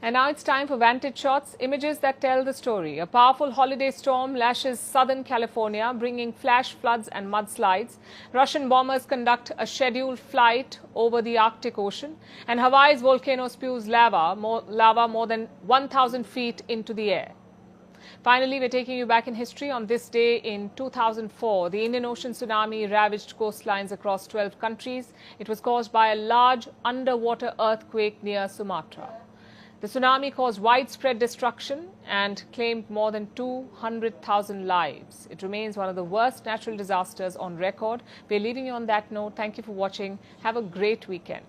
And now it's time for Vantage Shots, images that tell the story. A powerful holiday storm lashes southern California, bringing flash floods and mudslides. Russian bombers conduct a scheduled flight over the Arctic Ocean. And Hawaii's volcano spews lava more than 1,000 feet into the air. Finally, we're taking you back in history. On this day in 2004, the Indian Ocean tsunami ravaged coastlines across 12 countries. It was caused by a large underwater earthquake near Sumatra. The tsunami caused widespread destruction and claimed more than 200,000 lives. It remains one of the worst natural disasters on record. We're leaving you on that note. Thank you for watching. Have a great weekend.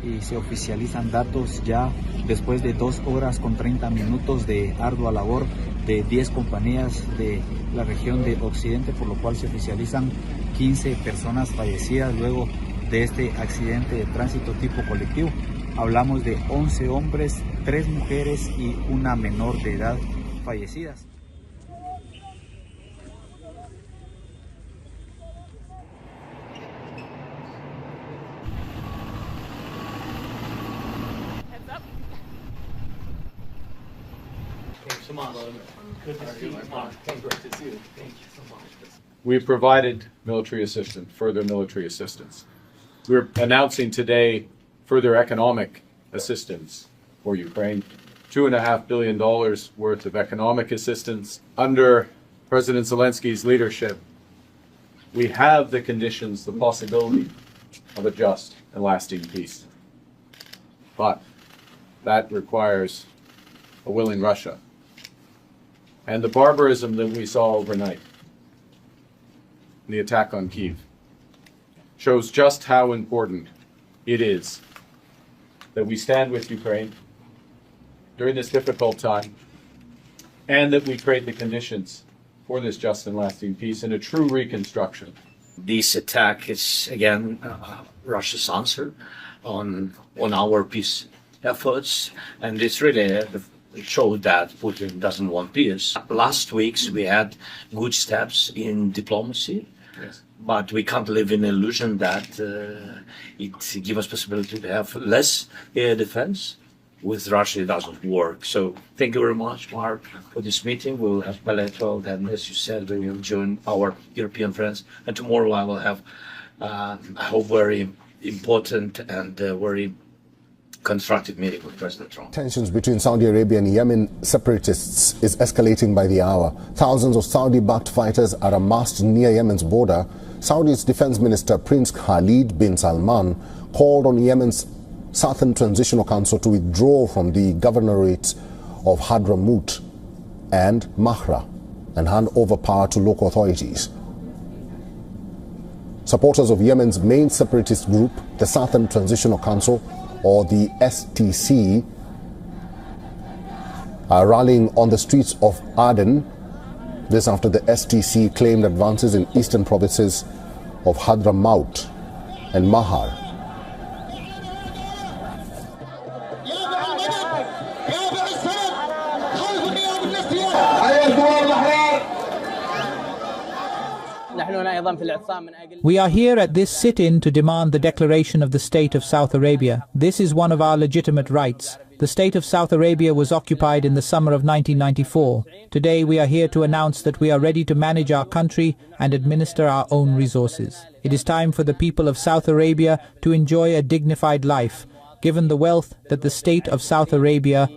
Y se oficializan datos ya después de 2 horas con 30 minutos de ardua labor de 10 compañías de la región de Occidente, por lo cual se oficializan 15 personas fallecidas luego de este accidente de tránsito tipo colectivo. Hablamos de 11 hombres, 3 mujeres y una menor de edad fallecidas. We provided military assistance, further military assistance. We're announcing today further economic assistance for Ukraine. $2.5 billion worth of economic assistance. Under President Zelensky's leadership, we have the conditions, the possibility of a just and lasting peace. But that requires a willing Russia. And the barbarism that we saw overnight, the attack on Kyiv, shows just how important it is that we stand with Ukraine during this difficult time, and that we create the conditions for this just and lasting peace and a true reconstruction. This attack is again Russia's answer on our peace efforts, and it's really showed that Putin doesn't want peace. Last weeks we had good steps in diplomacy, Yes. but we can't live in the illusion that it gives us possibility to have less air defense. With Russia, it doesn't work. So thank you very much, Mark, for this meeting. We'll have bilateral, and as you said, we will join our European friends. And tomorrow I will have, I hope, very important and very constructive meeting with President Trump. Tensions between Saudi Arabia and Yemen separatists is escalating by the hour. Thousands of Saudi-backed fighters are amassed near Yemen's border. Saudi's Defense Minister Prince Khalid bin Salman called on Yemen's Southern Transitional Council to withdraw from the governorates of Hadramaut and Mahra and hand over power to local authorities. Supporters of Yemen's main separatist group, the Southern Transitional Council, or the STC, are rallying on the streets of Aden. This after the STC claimed advances in eastern provinces of Hadramaut and Mahar. We are here at this sit-in to demand the declaration of the State of South Arabia. This is one of our legitimate rights. The State of South Arabia was occupied in the summer of 1994. Today we are here to announce that we are ready to manage our country and administer our own resources. It is time for the people of South Arabia to enjoy a dignified life, given the wealth that the State of South Arabia.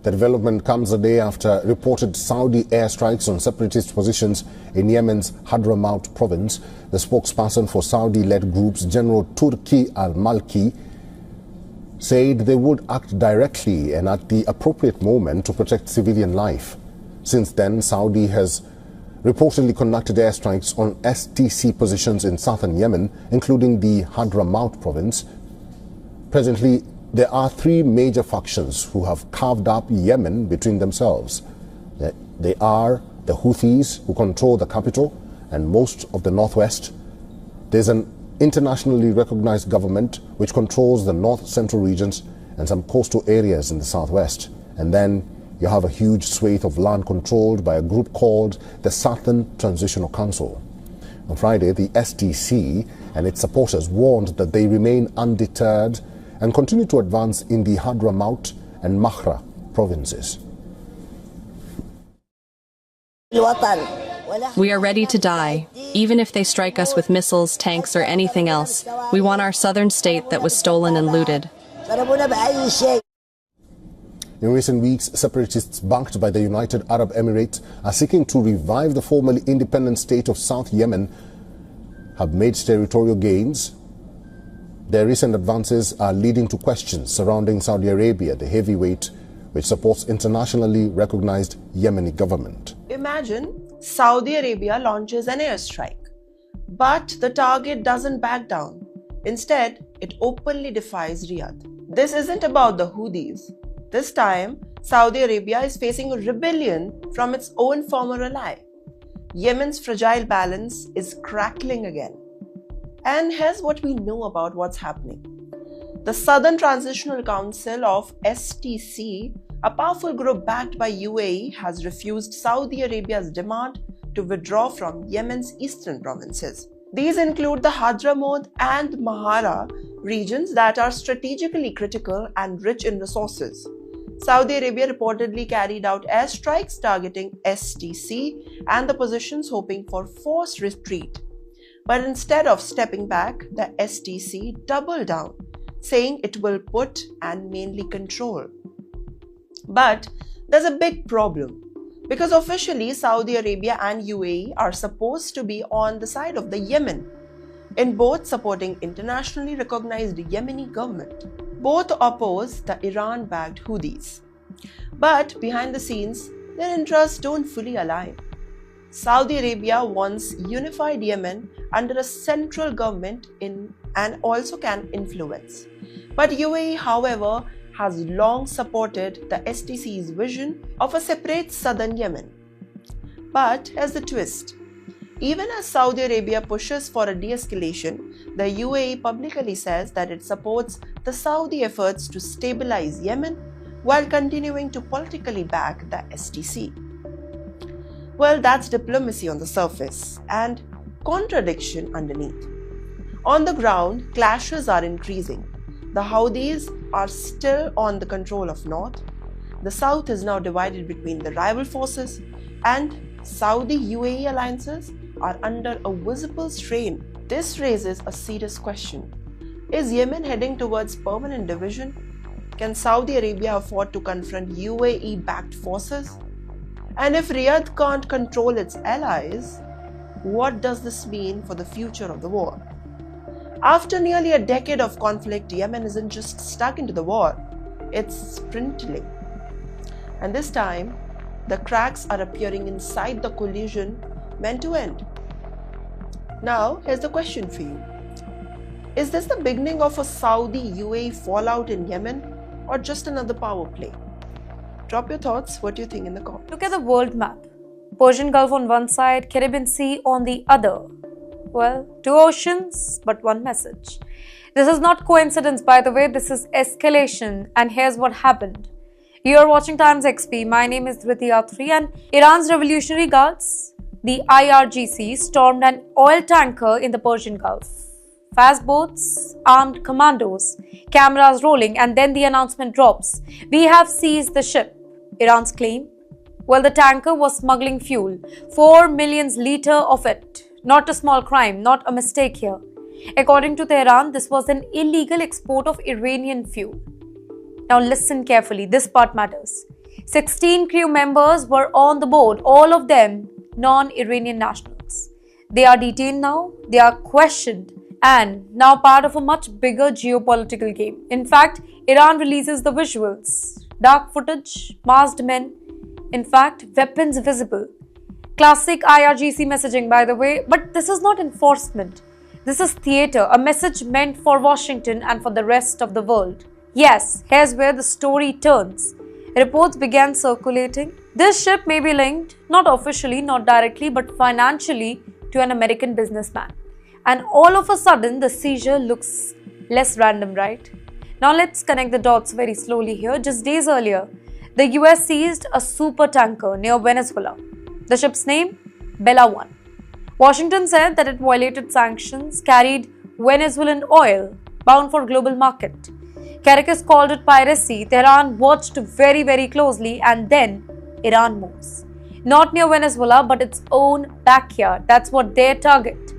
The development comes a day after reported Saudi airstrikes on separatist positions in Yemen's Hadramaut province. The spokesperson for Saudi-led groups, General Turki al-Malki, said they would act directly and at the appropriate moment to protect civilian life. Since then, Saudi has reportedly conducted airstrikes on STC positions in southern Yemen, including the Hadramaut province. Presently, there are three major factions who have carved up Yemen between themselves. They are the Houthis, who control the capital and most of the northwest. There's an internationally recognized government which controls the north-central regions and some coastal areas in the southwest. And then you have a huge swathe of land controlled by a group called the Southern Transitional Council. On Friday, the STC and its supporters warned that they remain undeterred and continue to advance in the Hadramaut and Mahra provinces. We are ready to die, even if they strike us with missiles, tanks, or anything else. We want our southern state that was stolen and looted. In recent weeks, separatists backed by the United Arab Emirates are seeking to revive the formerly independent state of South Yemen, have made territorial gains. Their recent advances are leading to questions surrounding Saudi Arabia, the heavyweight which supports internationally recognized Yemeni government. Imagine Saudi Arabia launches an airstrike, but the target doesn't back down. Instead, it openly defies Riyadh. This isn't about the Houthis. This time, Saudi Arabia is facing a rebellion from its own former ally. Yemen's fragile balance is crackling again. And here's what we know about what's happening. The Southern Transitional Council of STC, a powerful group backed by UAE, has refused Saudi Arabia's demand to withdraw from Yemen's eastern provinces. These include the Hadramaut and Mahara regions that are strategically critical and rich in resources. Saudi Arabia reportedly carried out airstrikes targeting STC and the positions, hoping for forced retreat. But instead of stepping back, the STC doubled down, saying it will put and mainly control. But there's a big problem, because officially Saudi Arabia and UAE are supposed to be on the side of the Yemen, in both supporting internationally recognized Yemeni government. Both oppose the Iran-backed Houthis. But behind the scenes, their interests don't fully align. Saudi Arabia wants unified Yemen under a central government and also can influence. But UAE, however, has long supported the STC's vision of a separate southern Yemen. But here's the twist. Even as Saudi Arabia pushes for a de-escalation, the UAE publicly says that it supports the Saudi efforts to stabilize Yemen while continuing to politically back the STC. Well, that's diplomacy on the surface and contradiction underneath. On the ground, clashes are increasing. The Houthis are still on the control of North. The South is now divided between the rival forces, and Saudi-UAE alliances are under a visible strain. This raises a serious question. Is Yemen heading towards permanent division? Can Saudi Arabia afford to confront UAE-backed forces? And if Riyadh can't control its allies, what does this mean for the future of the war? After nearly a decade of conflict, Yemen isn't just stuck into the war, it's sprinting. And this time, the cracks are appearing inside the collision meant to end. Now, here's the question for you. Is this the beginning of a Saudi-UAE fallout in Yemen, or just another power play? Drop your thoughts. What do you think in the comments? Look at the world map. Persian Gulf on one side, Caribbean Sea on the other. Well, two oceans, but one message. This is not coincidence, by the way. This is escalation. And here's what happened. You are watching Times XP. My name is Dhriti Attri, and Iran's Revolutionary Guards, the IRGC, stormed an oil tanker in the Persian Gulf. Fast boats, armed commandos, cameras rolling, and then the announcement drops. We have seized the ship. Iran's claim? Well, the tanker was smuggling fuel, 4 million liters of it. Not a small crime, not a mistake here. According to Tehran, this was an illegal export of Iranian fuel. Now listen carefully, this part matters. 16 crew members were on the boat, all of them non-Iranian nationals. They are detained now, they are questioned, and now part of a much bigger geopolitical game. In fact, Iran releases the visuals. Dark footage, masked men, in fact, weapons visible. Classic IRGC messaging, by the way, but this is not enforcement. This is theater, a message meant for Washington and for the rest of the world. Yes, here's where the story turns. Reports began circulating. This ship may be linked, not officially, not directly, but financially to an American businessman. And all of a sudden, the seizure looks less random, right? Now let's connect the dots very slowly here. Just days earlier, the US seized a super tanker near Venezuela. The ship's name? Bella 1. Washington said that it violated sanctions, carried Venezuelan oil, bound for global market. Caracas called it piracy. Tehran watched very, very closely, and then Iran moves. Not near Venezuela, but its own backyard. That's what their target.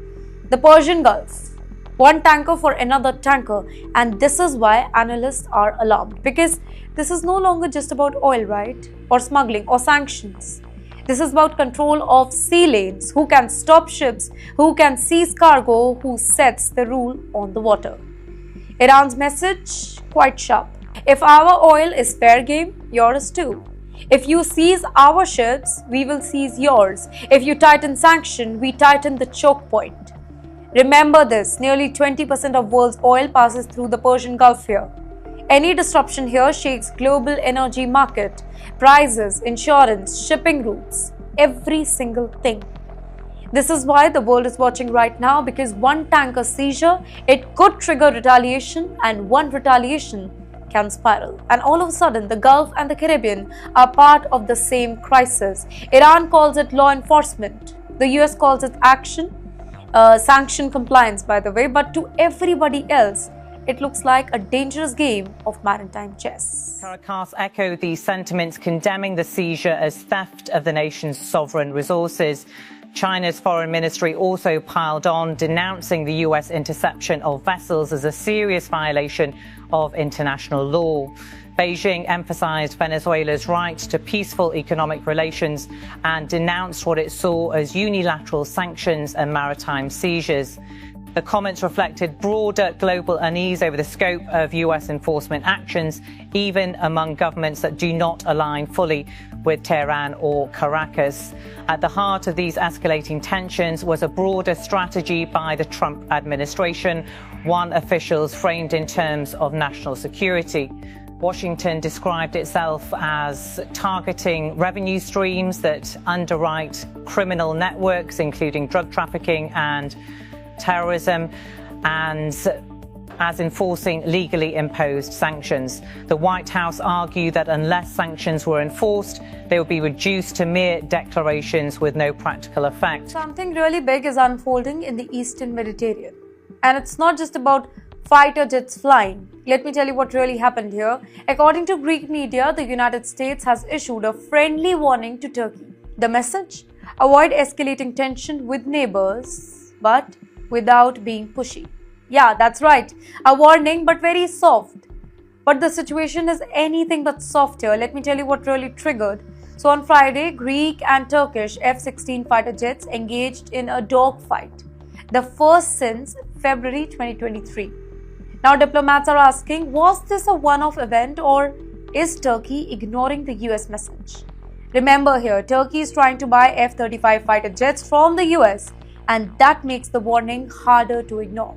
The Persian Gulf. One tanker for another tanker, and this is why analysts are alarmed, because this is no longer just about oil, right? Or smuggling or sanctions. This is about control of sea lanes, who can stop ships, who can seize cargo, who sets the rule on the water. Iran's message, quite sharp. If our oil is fair game, yours too. If you seize our ships, we will seize yours. If you tighten sanction, we tighten the choke point. Remember this, nearly 20% of world's oil passes through the Persian Gulf here. Any disruption here shakes global energy market, prices, insurance, shipping routes, every single thing. This is why the world is watching right now, because one tanker seizure, it could trigger retaliation, and one retaliation can spiral. And all of a sudden, the Gulf and the Caribbean are part of the same crisis. Iran calls it law enforcement. The US calls it action. Sanction compliance, by the way, but to everybody else, it looks like a dangerous game of maritime chess. Caracas echoed the sentiments condemning the seizure as theft of the nation's sovereign resources. China's foreign ministry also piled on, denouncing the US interception of vessels as a serious violation of international law. Beijing emphasized Venezuela's right to peaceful economic relations and denounced what it saw as unilateral sanctions and maritime seizures. The comments reflected broader global unease over the scope of US enforcement actions, even among governments that do not align fully with Tehran or Caracas. At the heart of these escalating tensions was a broader strategy by the Trump administration, one officials framed in terms of national security. Washington described itself as targeting revenue streams that underwrite criminal networks, including drug trafficking and terrorism, and as enforcing legally imposed sanctions. The White House argued that unless sanctions were enforced, they would be reduced to mere declarations with no practical effect. Something really big is unfolding in the Eastern Mediterranean. And it's not just about fighter jets flying. Let me tell you what really happened here. According to Greek media, the United States has issued a friendly warning to Turkey. The message? Avoid escalating tension with neighbors, but without being pushy. Yeah, that's right. A warning, but very soft. But the situation is anything but soft here. Let me tell you what really triggered. So on Friday, Greek and Turkish F-16 fighter jets engaged in a dogfight, the first since February 2023. Now diplomats are asking, was this a one-off event, or is Turkey ignoring the US message? Remember here, Turkey is trying to buy F-35 fighter jets from the US, and that makes the warning harder to ignore.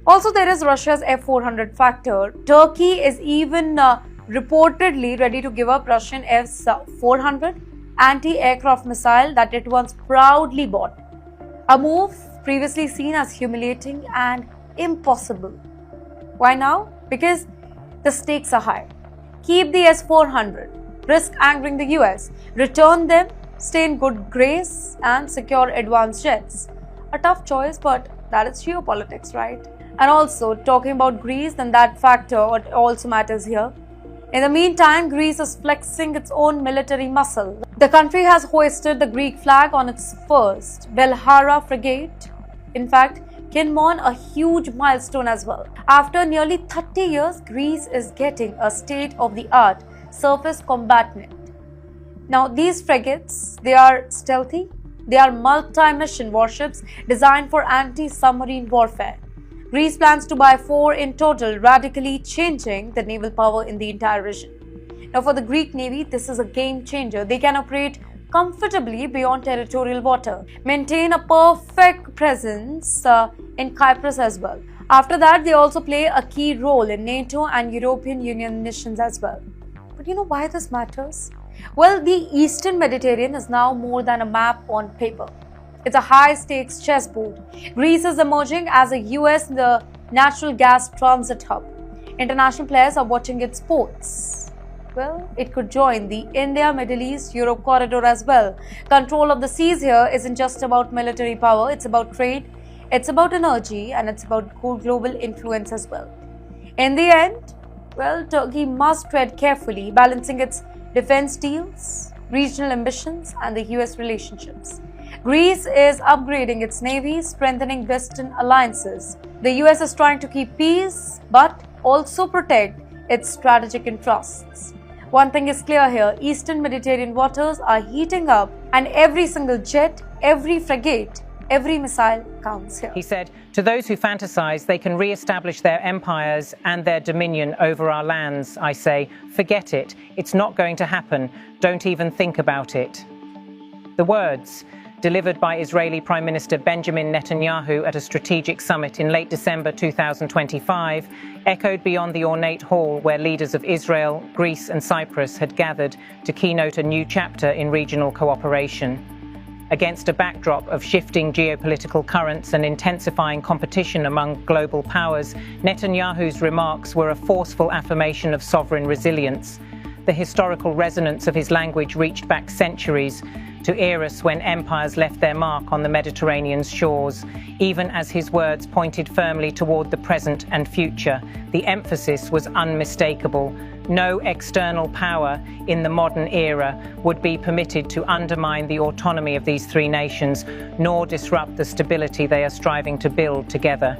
Also, there is Russia's F-400 factor. Turkey is even reportedly ready to give up Russian F-400 anti-aircraft missile that it once proudly bought. A move previously seen as humiliating and impossible. Why now? Because the stakes are high. Keep the S-400, risk angering the US, return them, stay in good grace, and secure advanced jets. A tough choice, but that is geopolitics, right? And also, talking about Greece, then that factor also matters here. In the meantime, Greece is flexing its own military muscle. The country has hoisted the Greek flag on its first Belhara frigate. In fact, Kinmon, a huge milestone as well. After nearly 30 years, Greece is getting a state-of-the-art surface combatant. Now, these frigates, they are stealthy. They are multi-mission warships designed for anti-submarine warfare. Greece plans to buy 4 in total, radically changing the naval power in the entire region. Now, for the Greek Navy, this is a game changer. They can operate comfortably beyond territorial water, maintain a perfect presence in Cyprus as well. After that, they also play a key role in NATO and European Union missions as well. But you know why this matters? Well, the Eastern Mediterranean is now more than a map on paper. It's a high-stakes chessboard. Greece is emerging as a US the natural gas transit hub. International players are watching its ports. Well, it could join the India-Middle East-Europe corridor as well. Control of the seas here isn't just about military power, it's about trade, it's about energy, and it's about global influence as well. In the end, well, Turkey must tread carefully, balancing its defense deals, regional ambitions, and the US relationships. Greece is upgrading its navy, strengthening Western alliances. The US is trying to keep peace, but also protect its strategic interests. One thing is clear here, Eastern Mediterranean waters are heating up, and every single jet, every frigate, every missile counts here. He said, to those who fantasize they can re-establish their empires and their dominion over our lands, I say, forget it. It's not going to happen. Don't even think about it. The words, delivered by Israeli Prime Minister Benjamin Netanyahu at a strategic summit in late December 2025, echoed beyond the ornate hall where leaders of Israel, Greece and Cyprus had gathered to keynote a new chapter in regional cooperation. Against a backdrop of shifting geopolitical currents and intensifying competition among global powers, Netanyahu's remarks were a forceful affirmation of sovereign resilience. The historical resonance of his language reached back centuries to eras when empires left their mark on the Mediterranean's shores. Even as his words pointed firmly toward the present and future, the emphasis was unmistakable. No external power in the modern era would be permitted to undermine the autonomy of these three nations, nor disrupt the stability they are striving to build together.